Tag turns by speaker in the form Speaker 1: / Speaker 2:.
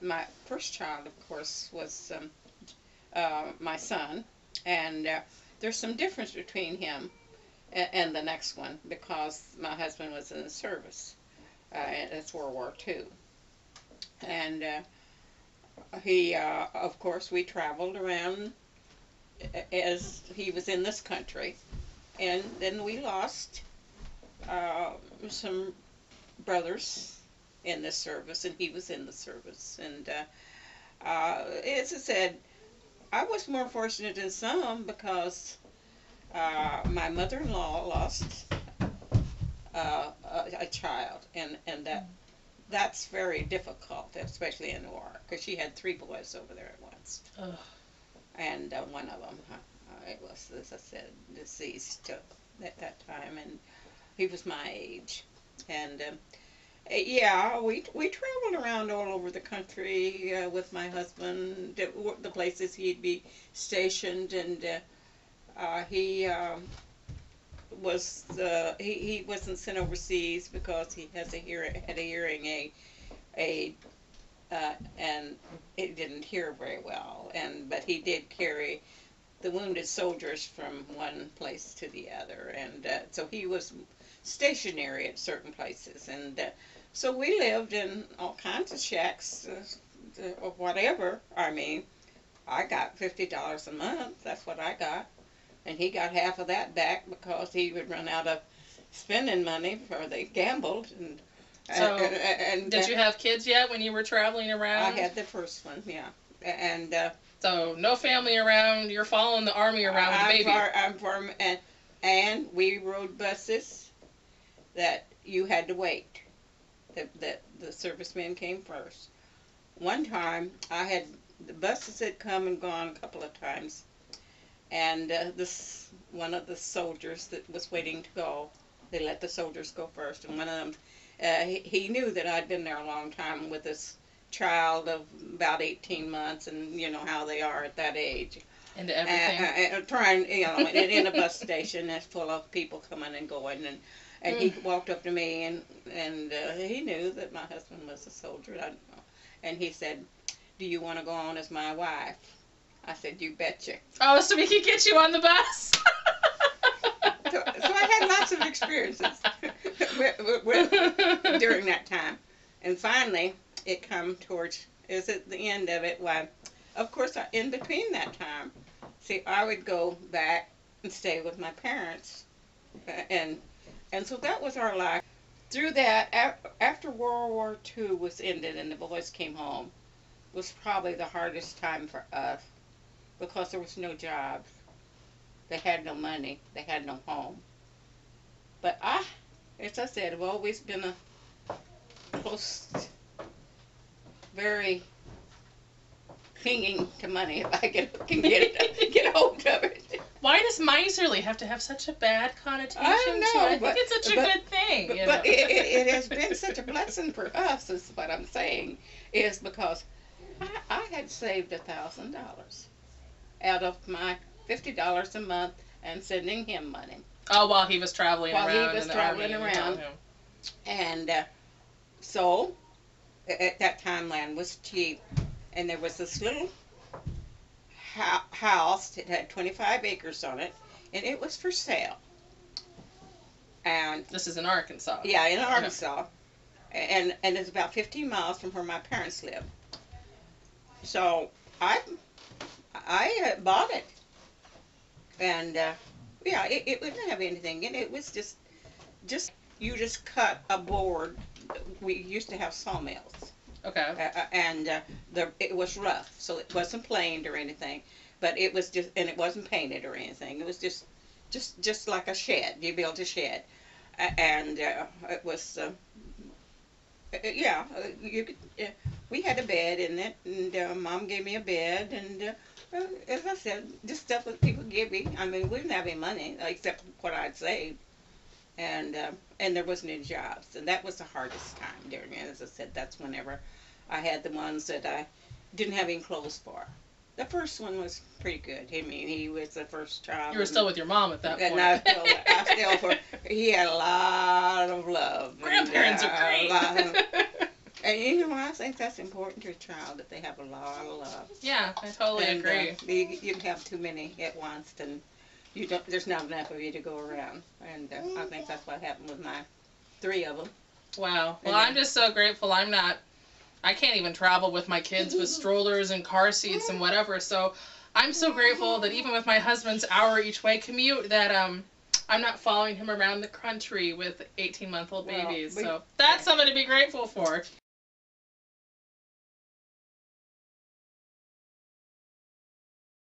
Speaker 1: my first child, of course, was my son, and there's some difference between him and the next one because my husband was in the service. It's World War II, and he, of course, we traveled around as he was in this country, and then we lost some brothers in the service, and he was in the service, and as I said, I was more fortunate than some because my mother-in-law lost a child, and that's very difficult, especially in the war, because she had 3 boys over there at once.
Speaker 2: Ugh.
Speaker 1: And one of them, it was, as I said, deceased at that time, and he was my age. And yeah, we traveled around all over the country with my husband, the places he'd be stationed, and he was he wasn't sent overseas because he has had a hearing aid, and it didn't hear very well, but he did carry the wounded soldiers from one place to the other, and so he was stationary at certain places, and so we lived in all kinds of shacks, or whatever. I mean, I got $50 a month. That's what I got, and he got half of that back because he would run out of spending money, for they gambled.
Speaker 2: So, did you have kids yet when you were traveling around?
Speaker 1: I had the first one, yeah, and
Speaker 2: so no family around. You're following the army around with the baby.
Speaker 1: I'm from, and we rode buses that you had to wait. That the servicemen came first. One time, the buses had come and gone a couple of times, and this one of the soldiers that was waiting to go, they let the soldiers go first, and one of them, he knew that I'd been there a long time with this child of about 18 months, and you know how they are at that age.
Speaker 2: Into everything.
Speaker 1: Trying, in a bus station that's full of people coming and going, and he walked up to me, and he knew that my husband was a soldier, and he said, "Do you want to go on as my wife?" I said, "You betcha."
Speaker 2: Oh, so we could get you on the bus?
Speaker 1: So I had lots of experiences during that time. And finally, it come towards, is at the end of it, why, of course, in between that time, see, I would go back and stay with my parents, and so that was our life. Through that, after World War II was ended and the boys came home, was probably the hardest time for us because there was no jobs. They had no money. They had no home. But as I said, I've always been a close, very clinging to money if I can get hold of it.
Speaker 2: Why does miserly have to have such a bad connotation
Speaker 1: I know,
Speaker 2: to it? I think it's such a good thing.
Speaker 1: But it has been such a blessing for us, is what I'm saying, is because I had saved $1,000 out of my $50 a month and sending him money.
Speaker 2: Oh, while he was traveling around.
Speaker 1: While he was traveling around. And so, at that time, land was cheap. And there was this little house. It had 25 acres on it. And it was for sale. And
Speaker 2: this is in Arkansas.
Speaker 1: Yeah, in Arkansas. Yeah. And it's about 15 miles from where my parents live. So, I bought it. And yeah, it wouldn't have anything in it. It was just you just cut a board. We used to have sawmills.
Speaker 2: Okay.
Speaker 1: And it was rough, so it wasn't planed or anything. But it was just, and it wasn't painted or anything. It was just like a shed. You built a shed, and it was yeah. We had a bed in it, and Mom gave me a bed, and as I said, just stuff that people give me. I mean, we didn't have any money except what I'd saved, and there wasn't any jobs, and that was the hardest time during it. As I said, that's whenever I had the ones that I didn't have any clothes for. The first one was pretty good. I mean, he was the first child.
Speaker 2: You were still with your mom at that point.
Speaker 1: And he had a lot of love.
Speaker 2: Grandparents are great.
Speaker 1: And you know, I think that's important to a child, that they have a lot of love.
Speaker 2: Yeah, I totally
Speaker 1: And
Speaker 2: agree.
Speaker 1: you have too many at once, and you don't. There's not enough of you to go around. And I think that's what happened with my 3 of them.
Speaker 2: Wow. Well,
Speaker 1: And,
Speaker 2: I'm just so grateful. I can't even travel with my kids with strollers and car seats and whatever. So I'm so grateful that even with my husband's hour each way commute, that I'm not following him around the country with 18-month-old
Speaker 1: Well,
Speaker 2: babies.
Speaker 1: we-
Speaker 2: So that's something to be grateful for.